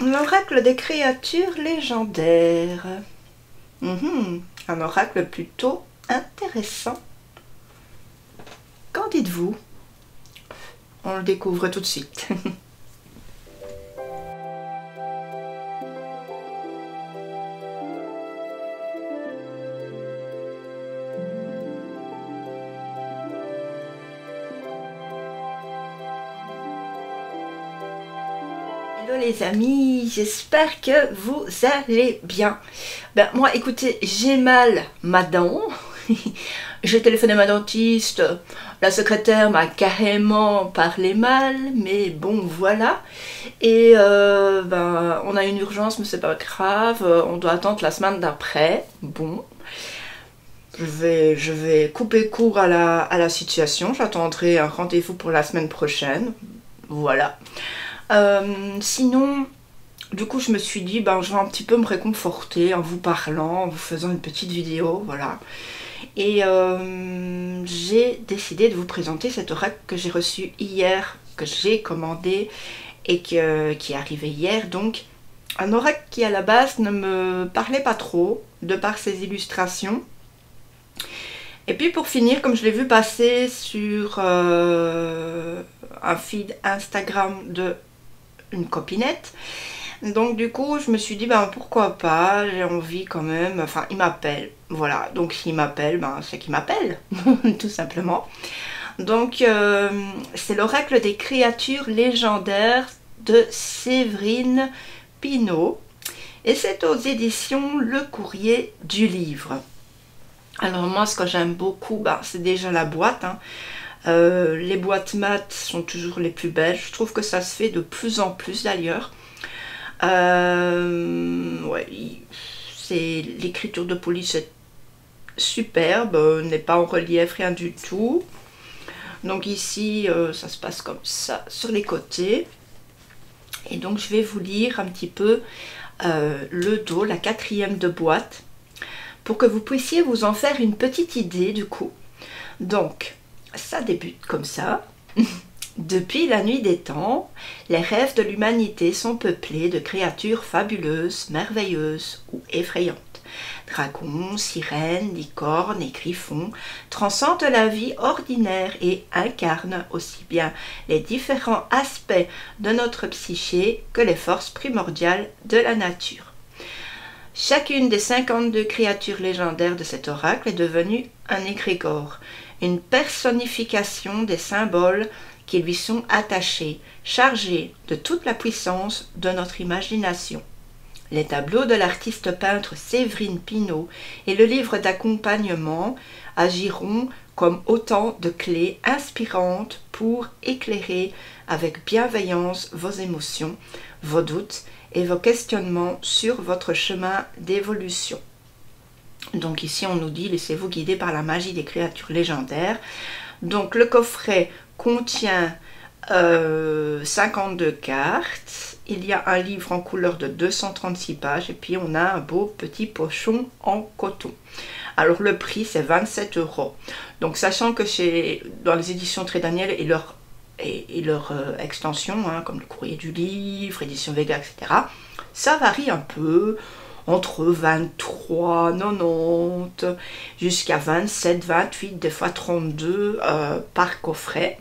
L'oracle des créatures légendaires. Un oracle plutôt intéressant. Qu'en dites-vous? On le découvre tout de suite. Hello les amis, j'espère que vous allez bien. Ben moi écoutez, j'ai mal ma dent. J'ai téléphoné à ma dentiste, la secrétaire m'a carrément parlé mal, mais bon voilà. Et ben, on a une urgence mais c'est pas grave, on doit attendre la semaine d'après. Bon, je vais couper court à la situation, j'attendrai un rendez-vous pour la semaine prochaine. Voilà. Sinon, du coup, je me suis dit, ben, je vais un petit peu me réconforter en vous parlant, en vous faisant une petite vidéo, voilà. Et j'ai décidé de vous présenter cet oracle que j'ai reçu hier, que j'ai commandé et qui est arrivé hier. Donc, un oracle qui à la base ne me parlait pas trop, de par ses illustrations. Et puis pour finir, comme je l'ai vu passer sur un feed Instagram de une copinette, donc du coup je me suis dit ben pourquoi pas, j'ai envie quand même, enfin il m'appelle, voilà, donc s'il m'appelle, ben c'est qu'il m'appelle tout simplement. Donc c'est l'oracle des créatures légendaires de Séverine Pinault et c'est aux éditions Le Courrier du Livre. Alors moi ce que j'aime beaucoup, ben, c'est déjà la boîte, hein. Les boîtes mat sont toujours les plus belles, je trouve que ça se fait de plus en plus d'ailleurs. Ouais, l'écriture de police est superbe, n'est pas en relief, rien du tout. Donc ici ça se passe comme ça sur les côtés. Et donc je vais vous lire un petit peu le dos, la 4e de boîte, pour que vous puissiez vous en faire une petite idée du coup. Donc ça débute comme ça. Depuis la nuit des temps, les rêves de l'humanité sont peuplés de créatures fabuleuses, merveilleuses ou effrayantes. Dragons, sirènes, licornes et griffons transcendent la vie ordinaire et incarnent aussi bien les différents aspects de notre psyché que les forces primordiales de la nature. Chacune des 52 créatures légendaires de cet oracle est devenue un égrégore, une personnification des symboles qui lui sont attachés, chargés de toute la puissance de notre imagination. Les tableaux de l'artiste peintre Séverine Pinault et le livre d'accompagnement agiront comme autant de clés inspirantes pour éclairer avec bienveillance vos émotions, vos doutes et vos questionnements sur votre chemin d'évolution. Donc ici on nous dit laissez-vous guider par la magie des créatures légendaires. Donc le coffret contient 52 cartes, il y a un livre en couleur de 236 pages et puis on a un beau petit pochon en coton. Alors le prix c'est 27 €. Donc sachant que dans les éditions Très Daniel et leur extension, hein, comme le Courrier du Livre, édition Vega, etc., ça varie un peu entre 23,90 jusqu'à 27, 28, des fois 32 par coffret.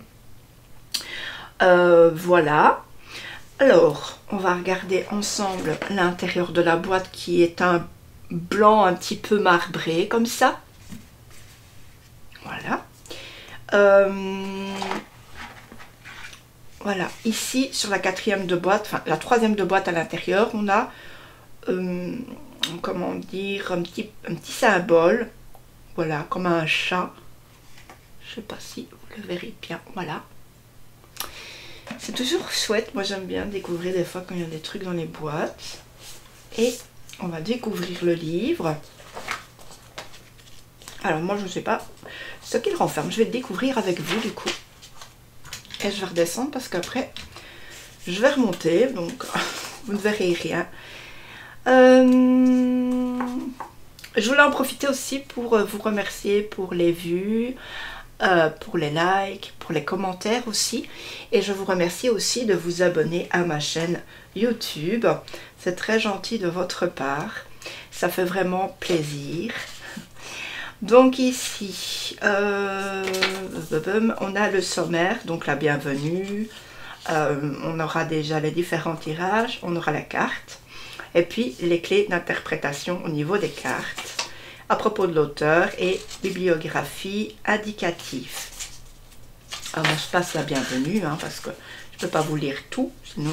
Voilà. Alors, on va regarder ensemble l'intérieur de la boîte qui est un blanc un petit peu marbré, comme ça. Voilà. Voilà, ici sur la 4e de boîte, enfin la 3e de boîte à l'intérieur, on a comment dire, un petit symbole, voilà, comme un chat. Je sais pas si vous le verrez bien, voilà. C'est toujours chouette, moi j'aime bien découvrir des fois quand il y a des trucs dans les boîtes. Et on va découvrir le livre. Alors moi je ne sais pas ce qu'il renferme, je vais le découvrir avec vous du coup. Et je vais redescendre parce qu'après je vais remonter, donc vous ne verrez rien. Je voulais en profiter aussi pour vous remercier pour les vues, pour les likes, pour les commentaires aussi. Et je vous remercie aussi de vous abonner à ma chaîne YouTube. C'est très gentil de votre part. Ça fait vraiment plaisir. Donc ici, on a le sommaire, donc la bienvenue. On aura déjà les différents tirages, on aura la carte. Et puis les clés d'interprétation au niveau des cartes. À propos de l'auteur et bibliographie indicative. Alors je passe la bienvenue, hein, parce que je ne peux pas vous lire tout, sinon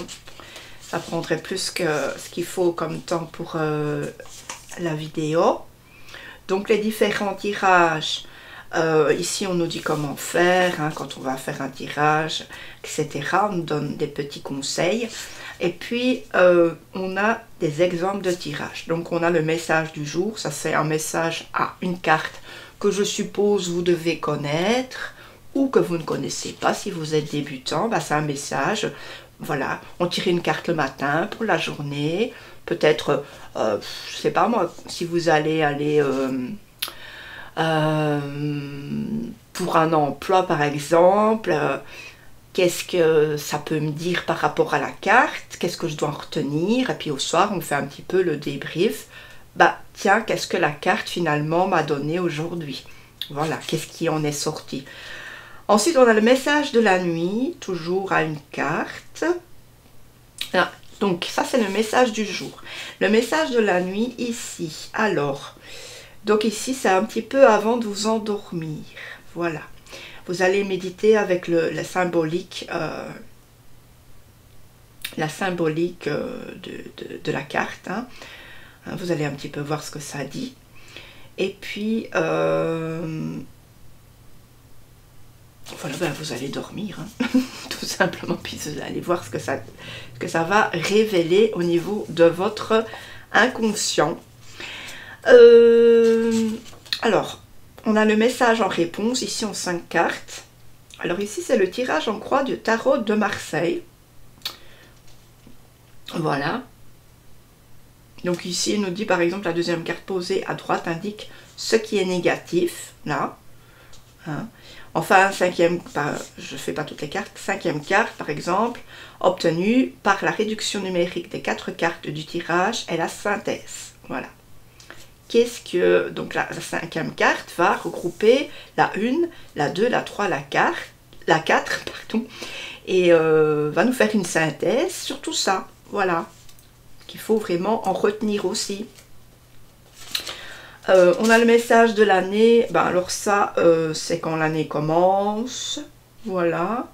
ça prendrait plus que ce qu'il faut comme temps pour la vidéo. Donc les différents tirages, ici on nous dit comment faire, hein, quand on va faire un tirage, etc. On nous donne des petits conseils. Et puis, on a des exemples de tirage. Donc, on a le message du jour. Ça, c'est un message à une carte que je suppose vous devez connaître ou que vous ne connaissez pas. Si vous êtes débutant, bah, c'est un message. Voilà, on tire une carte le matin pour la journée. Peut-être, je sais pas moi, si vous allez pour un emploi, par exemple... Qu'est-ce que ça peut me dire par rapport à la carte? Qu'est-ce que je dois en retenir? Et puis au soir, on fait un petit peu le débrief. Bah tiens, qu'est-ce que la carte finalement m'a donné aujourd'hui? Voilà, qu'est-ce qui en est sorti? Ensuite, on a le message de la nuit, toujours à une carte. Ah, donc ça, c'est le message du jour. Le message de la nuit ici. Alors, donc ici, c'est un petit peu avant de vous endormir. Voilà. Vous allez méditer avec la symbolique, de la carte. Hein. Vous allez un petit peu voir ce que ça dit. Et puis, voilà, ben, vous allez dormir, hein, tout simplement. Puis vous allez voir ce que ça va révéler au niveau de votre inconscient. Alors... On a le message en réponse, ici en 5 cartes. Alors ici, c'est le tirage en croix du tarot de Marseille. Voilà. Donc ici, il nous dit par exemple, la deuxième carte posée à droite indique ce qui est négatif, là. Hein. Enfin, cinquième, je ne fais pas toutes les cartes, cinquième carte par exemple, obtenue par la réduction numérique des 4 cartes du tirage et la synthèse. Voilà. Qu'est-ce que, donc la cinquième carte va regrouper la 1, la 2, la 3, la 4, pardon, et va nous faire une synthèse sur tout ça, voilà, qu'il faut vraiment en retenir aussi. On a le message de l'année, ben alors ça, c'est quand l'année commence, voilà.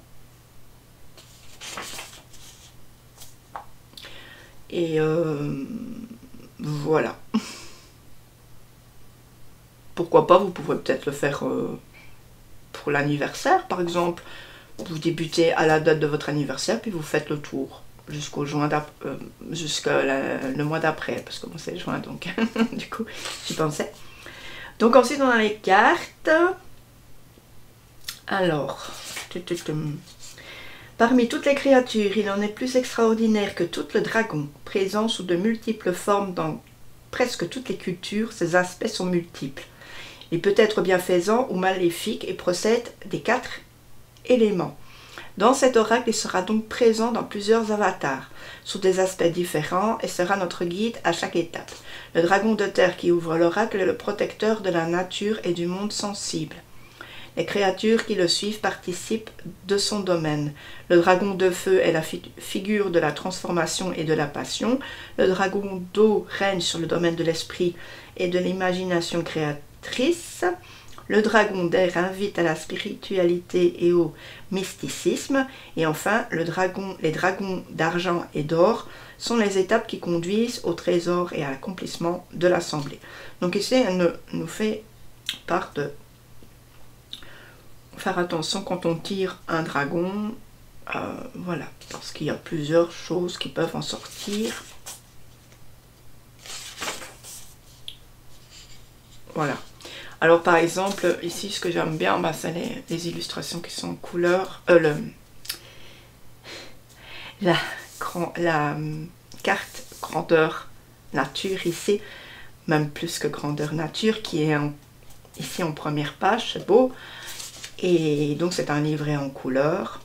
Et voilà. Pourquoi pas, vous pouvez peut-être le faire pour l'anniversaire, par exemple. Vous débutez à la date de votre anniversaire, puis vous faites le tour jusqu'au le mois d'après, parce que moi c'est juin, donc du coup, j'y pensais. Donc ensuite, on a les cartes. Alors, parmi toutes les créatures, il en est plus extraordinaire que tout le dragon, présent sous de multiples formes dans presque toutes les cultures. Ses aspects sont multiples. Il peut être bienfaisant ou maléfique et procède des 4 éléments. Dans cet oracle, il sera donc présent dans plusieurs avatars, sous des aspects différents, et sera notre guide à chaque étape. Le dragon de terre qui ouvre l'oracle est le protecteur de la nature et du monde sensible. Les créatures qui le suivent participent de son domaine. Le dragon de feu est la figure de la transformation et de la passion. Le dragon d'eau règne sur le domaine de l'esprit et de l'imagination créatrice. Le dragon d'air invite à la spiritualité et au mysticisme. Et enfin, les dragons d'argent et d'or sont les étapes qui conduisent au trésor et à l'accomplissement de l'assemblée. Donc ici, elle nous fait part de faire attention quand on tire un dragon. Voilà, parce qu'il y a plusieurs choses qui peuvent en sortir. Voilà. Alors par exemple, ici ce que j'aime bien, bah, c'est les illustrations qui sont en couleur. La carte grandeur nature ici, même plus que grandeur nature, qui est ici en première page, c'est beau. Et donc c'est un livret en couleur.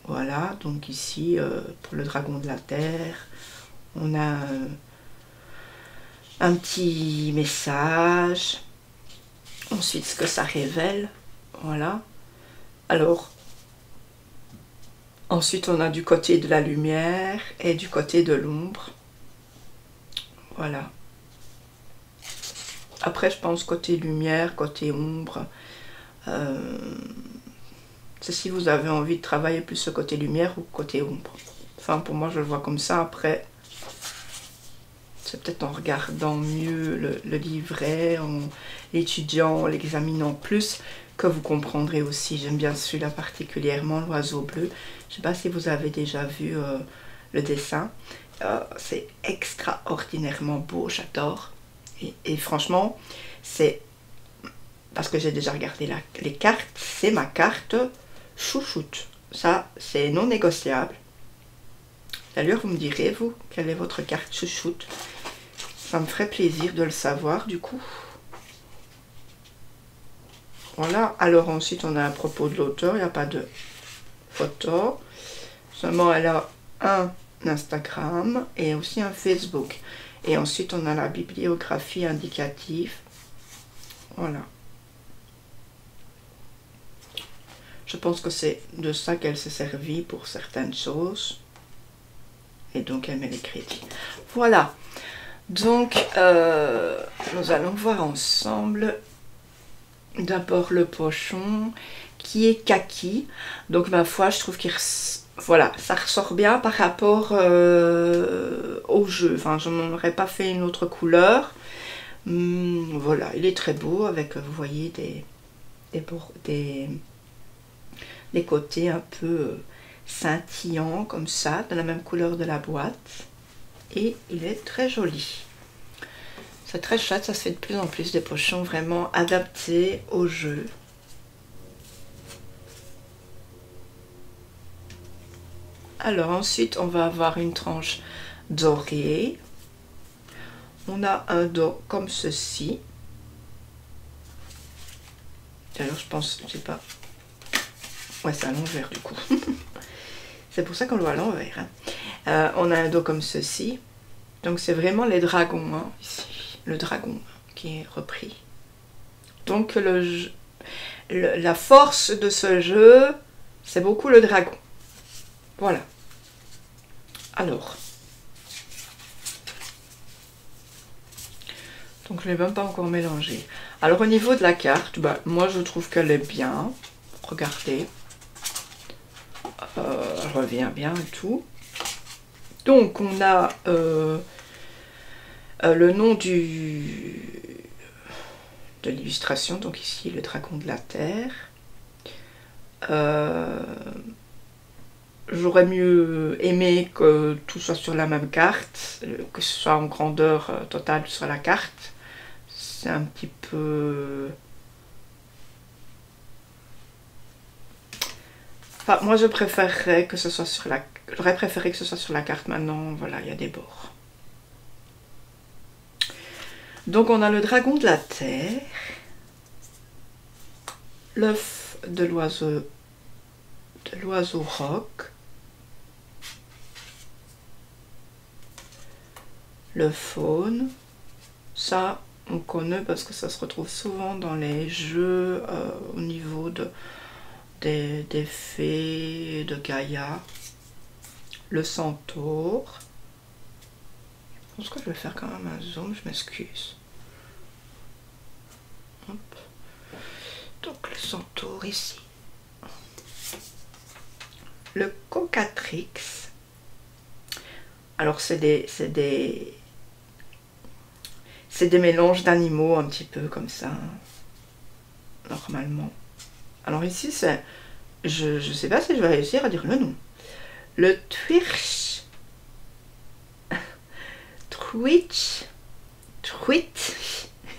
Voilà, donc ici, pour le dragon de la terre, on a un petit message. Ensuite, ce que ça révèle. Voilà. Alors, ensuite, on a du côté de la lumière et du côté de l'ombre. Voilà. Après, je pense côté lumière, côté ombre. C'est si vous avez envie de travailler plus ce côté lumière ou côté ombre. Enfin, pour moi, je le vois comme ça. Après, c'est peut-être en regardant mieux le livret, en l'étudiant, en l'examinant plus, que vous comprendrez aussi. J'aime bien celui-là particulièrement, l'oiseau bleu. Je ne sais pas si vous avez déjà vu le dessin. C'est extraordinairement beau, j'adore. Et franchement, c'est... Parce que j'ai déjà regardé les cartes, c'est ma carte chouchoute. Ça, c'est non négociable. D'ailleurs, vous me direz, vous, quelle est votre carte chouchoute? Ça me ferait plaisir de le savoir, du coup. Voilà. Alors ensuite, on a à propos de l'auteur, il n'y a pas de photo. Seulement, elle a un Instagram et aussi un Facebook. Et ensuite, on a la bibliographie indicative. Voilà. Je pense que c'est de ça qu'elle s'est servie pour certaines choses. Et donc, elle met les crédits. Voilà. Donc, nous allons voir ensemble d'abord le pochon qui est kaki. Donc, ma foi, je trouve qu'il voilà, ça ressort bien par rapport au jeu. Enfin, je n'en aurais pas fait une autre couleur. Voilà, il est très beau avec, vous voyez, des côtés un peu scintillants comme ça, de la même couleur de la boîte. Et il est très joli. C'est très chouette, ça se fait de plus en plus des pochons vraiment adaptés au jeu. Alors ensuite, on va avoir une tranche dorée. On a un dos comme ceci. D'ailleurs, je pense, je sais pas. Ouais, c'est à l'envers du coup. C'est pour ça qu'on le voit à l'envers. Hein. On a un dos comme ceci. Donc c'est vraiment les dragons, hein, ici. Le dragon qui est repris. Donc la force de ce jeu, c'est beaucoup le dragon. Voilà. Alors. Donc je ne l'ai même pas encore mélangé. Alors au niveau de la carte, bah, moi je trouve qu'elle est bien. Regardez. Elle revient bien et tout. Donc on a le nom de l'illustration, donc ici le dragon de la terre. J'aurais mieux aimé que tout soit sur la même carte, que ce soit en grandeur totale sur la carte. C'est un petit peu... Enfin, moi je préférerais que ce soit sur la... J'aurais préféré que ce soit sur la carte maintenant, voilà, il y a des bords. Donc on a le dragon de la terre, l'œuf de l'oiseau roc, le faune, ça on connaît parce que ça se retrouve souvent dans les jeux au niveau des fées de Gaïa, le centaure. Je pense que je vais faire quand même un zoom, je m'excuse. Donc le centaure ici. Le cocatrix. Alors c'est des mélanges d'animaux un petit peu comme ça. Normalement. Alors ici c'est... Je sais pas si je vais réussir à dire le nom. Le twirch. Truite.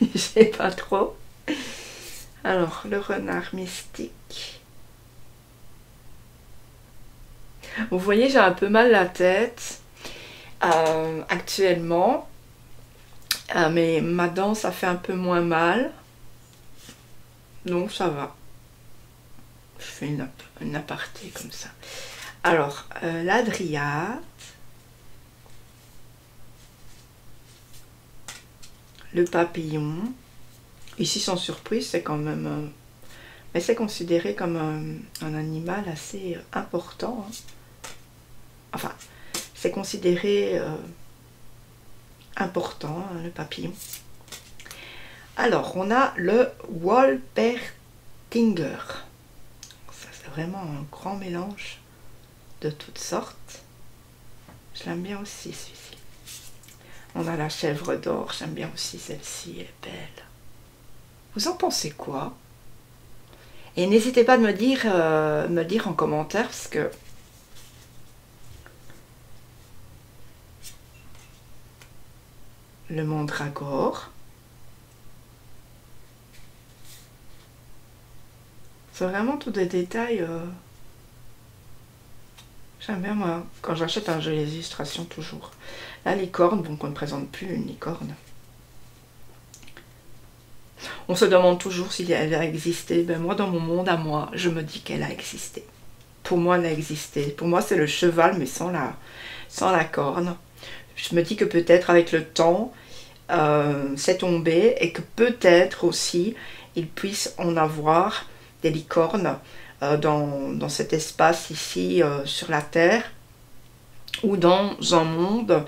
Je sais pas trop. Alors, le renard mystique. Vous voyez, j'ai un peu mal la tête actuellement. Mais ma dent, ça fait un peu moins mal. Donc, ça va. fais une aparté comme ça. Alors, la Dryade, le papillon. Ici, sans surprise, c'est quand même... mais c'est considéré comme un animal assez important. Hein. Enfin, c'est considéré important, hein, le papillon. Alors, on a le Wolpertinger. Ça, c'est vraiment un grand mélange de toutes sortes. Je l'aime bien aussi, celui-ci. On a la chèvre d'or, j'aime bien aussi celle-ci, elle est belle. Vous en pensez quoi? Et n'hésitez pas de me dire en commentaire, parce que le mandragore, c'est vraiment tous des détails. J'aime bien, moi, quand j'achète un jeu, les illustrations, toujours. La licorne, bon, qu'on ne présente plus une licorne. On se demande toujours si elle a existé. Ben moi, dans mon monde à moi, je me dis qu'elle a existé. Pour moi, elle a existé. Pour moi, c'est le cheval, mais sans la corne. Je me dis que peut-être avec le temps, c'est tombé et que peut-être aussi, il puisse en avoir des licornes dans cet espace ici sur la Terre, ou dans un monde,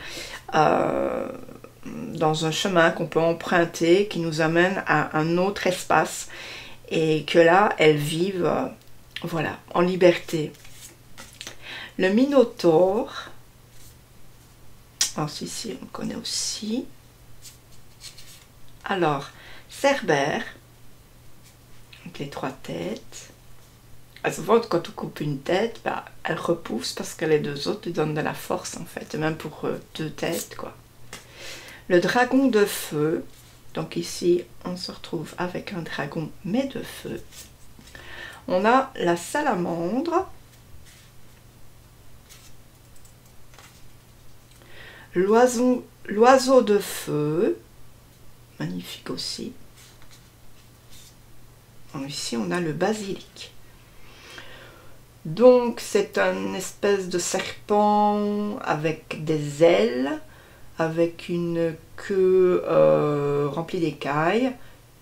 dans un chemin qu'on peut emprunter qui nous amène à un autre espace, et que là elles vivent voilà, en liberté. Le Minotaure, alors ici on connaît aussi. Alors Cerbère, avec les 3 têtes. Souvent, quand on coupe une tête, bah, elle repousse parce que les 2 autres lui donnent de la force, en fait, même pour 2 têtes, quoi. Le dragon de feu, donc ici, on se retrouve avec un dragon, mais de feu. On a la salamandre, l'oiseau de feu, magnifique aussi. Donc, ici, on a le basilic. Donc c'est un espèce de serpent avec des ailes, avec une queue remplie d'écailles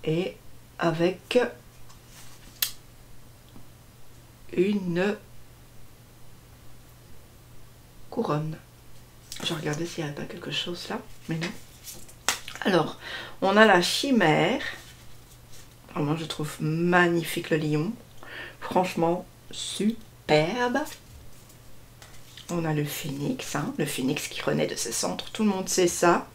et avec une couronne. Je regardais s'il n'y avait pas quelque chose là, mais non. Alors, on a la chimère. Vraiment, je trouve magnifique le lion. Franchement, superbe. On a le phénix, hein, le phénix qui renaît de ses cendres, tout le monde sait ça.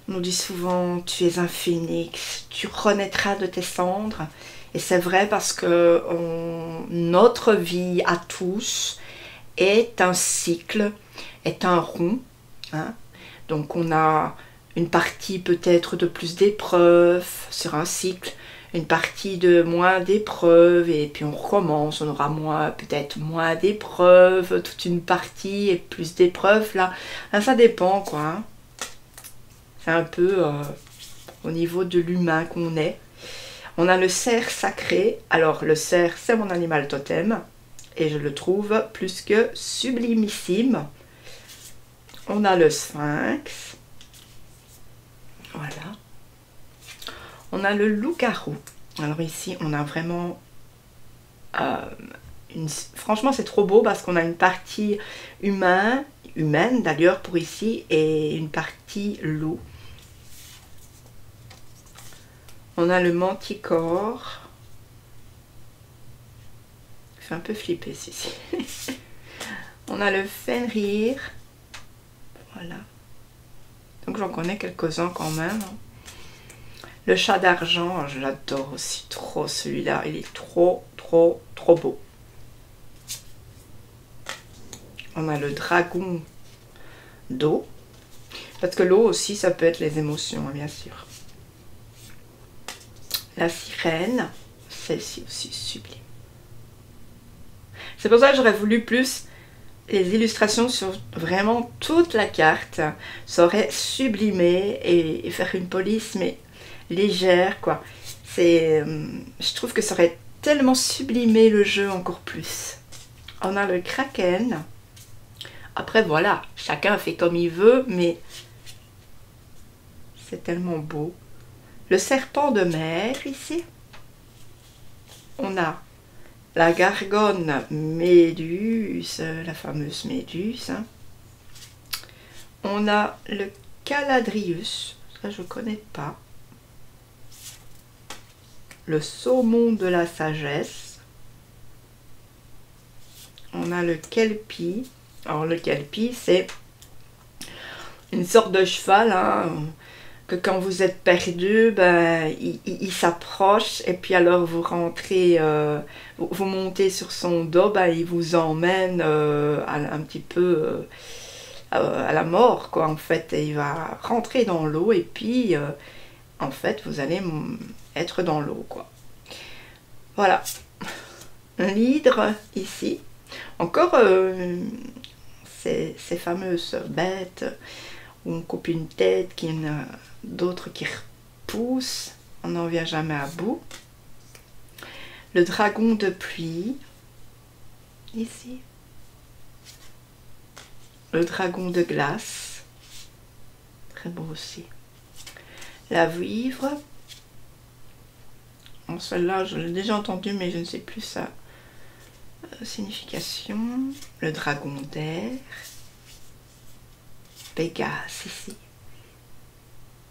On nous dit souvent, tu es un phénix, tu renaîtras de tes cendres. Et c'est vrai parce que notre vie à tous est un cycle, est un rond. Hein. Donc on a une partie peut-être de plus d'épreuves sur un cycle, une partie de moins d'épreuves, et puis on recommence, on aura peut-être moins d'épreuves, toute une partie et plus d'épreuves là. Ça dépend quoi. Hein. C'est un peu au niveau de l'humain qu'on est. On a le cerf sacré. Alors le cerf, c'est mon animal totem et je le trouve plus que sublimissime. On a le sphinx. Voilà. On a le loup-garou. Alors ici, on a vraiment... franchement, c'est trop beau parce qu'on a une partie humaine d'ailleurs pour ici, et une partie loup. On a le manticore. Je suis un peu flippée, ceci. On a le fenrir. Voilà. Donc j'en connais quelques-uns quand même. Le chat d'argent, je l'adore aussi trop celui-là. Il est trop beau. On a le dragon d'eau. Parce que l'eau aussi, ça peut être les émotions, hein, bien sûr. La sirène, celle-ci aussi sublime. C'est pour ça que j'aurais voulu plus les illustrations sur vraiment toute la carte. Ça aurait sublimé et faire une police, mais légère quoi. Je trouve que ça aurait tellement sublimé le jeu encore plus. On a le kraken. Après voilà, chacun fait comme il veut, mais c'est tellement beau. Le serpent de mer ici. On a la gargone méduse, la fameuse méduse. On a le caladrius, ça je connais pas. Le saumon de la sagesse. On a le kelpie. Alors le kelpie, c'est une sorte de cheval, hein, que quand vous êtes perdu, ben, il s'approche et puis alors vous rentrez, vous montez sur son dos, ben, il vous emmène un petit peu à la mort, quoi, en fait. Et il va rentrer dans l'eau et puis, en fait, vous allez être dans l'eau, quoi. Voilà. L'hydre, ici. Encore ces fameuses bêtes où on coupe une tête, qu'il y en a d'autres qui repoussent, on n'en vient jamais à bout. Le dragon de pluie, ici. Le dragon de glace, très beau aussi. La vouivre, bon, celle-là je l'ai déjà entendue mais je ne sais plus sa signification. Le dragon d'air, Pégase ici.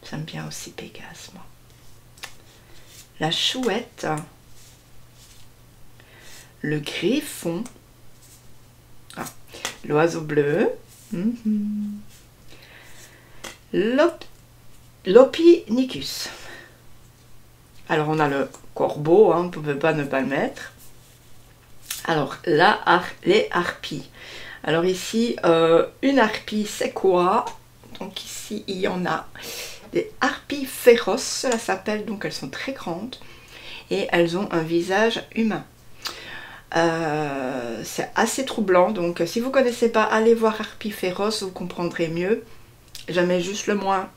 J'aime bien aussi Pégase, moi. La chouette. Le griffon. Ah, l'oiseau bleu. L'Opinicus. Alors on a le corbeau, hein, on ne pouvait pas ne pas le mettre. Alors les harpies. Alors ici, une harpie c'est quoi? Donc ici il y en a des harpies féroces, cela s'appelle, donc elles sont très grandes et elles ont un visage humain. C'est assez troublant, donc si vous ne connaissez pas, allez voir Harpie féroce, vous comprendrez mieux. J'aimais juste moi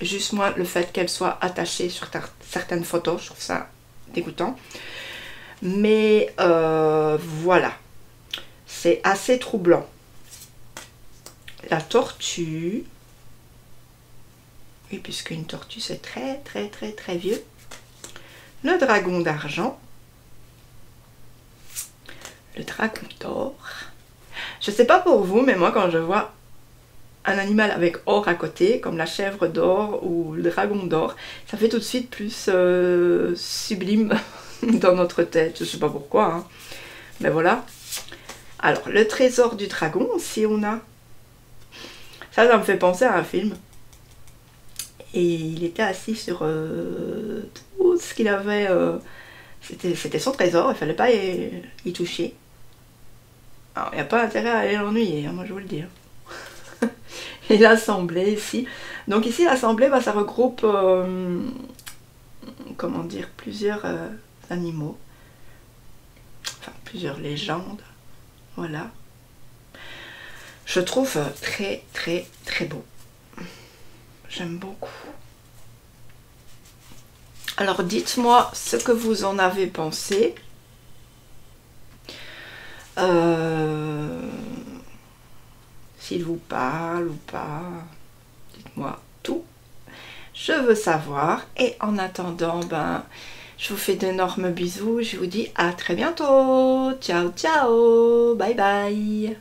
le fait qu'elle soit attachée sur certaines photos, je trouve ça dégoûtant. Mais voilà, c'est assez troublant. La tortue, oui, puisque une tortue c'est très vieux. Le dragon d'argent. Le dragon d'or. Je sais pas pour vous, mais moi quand je vois un animal avec or à côté, comme la chèvre d'or ou le dragon d'or, ça fait tout de suite plus sublime dans notre tête. Je sais pas pourquoi, hein. Mais voilà. Alors, le trésor du dragon, si on a... Ça me fait penser à un film. Et il était assis sur tout ce qu'il avait... C'était son trésor, il fallait pas y toucher. Alors, il n'y a pas intérêt à aller l'ennuyer, hein, moi je vous le dis. Et l'assemblée ici. Donc ici, l'assemblée, bah, ça regroupe, comment dire, plusieurs animaux. Enfin, plusieurs légendes. Voilà. Je trouve très beau. J'aime beaucoup. Alors dites-moi ce que vous en avez pensé. S'il vous parle ou pas, dites-moi tout. Je veux savoir. Et en attendant, ben, je vous fais d'énormes bisous. Je vous dis à très bientôt. Ciao, ciao. Bye bye.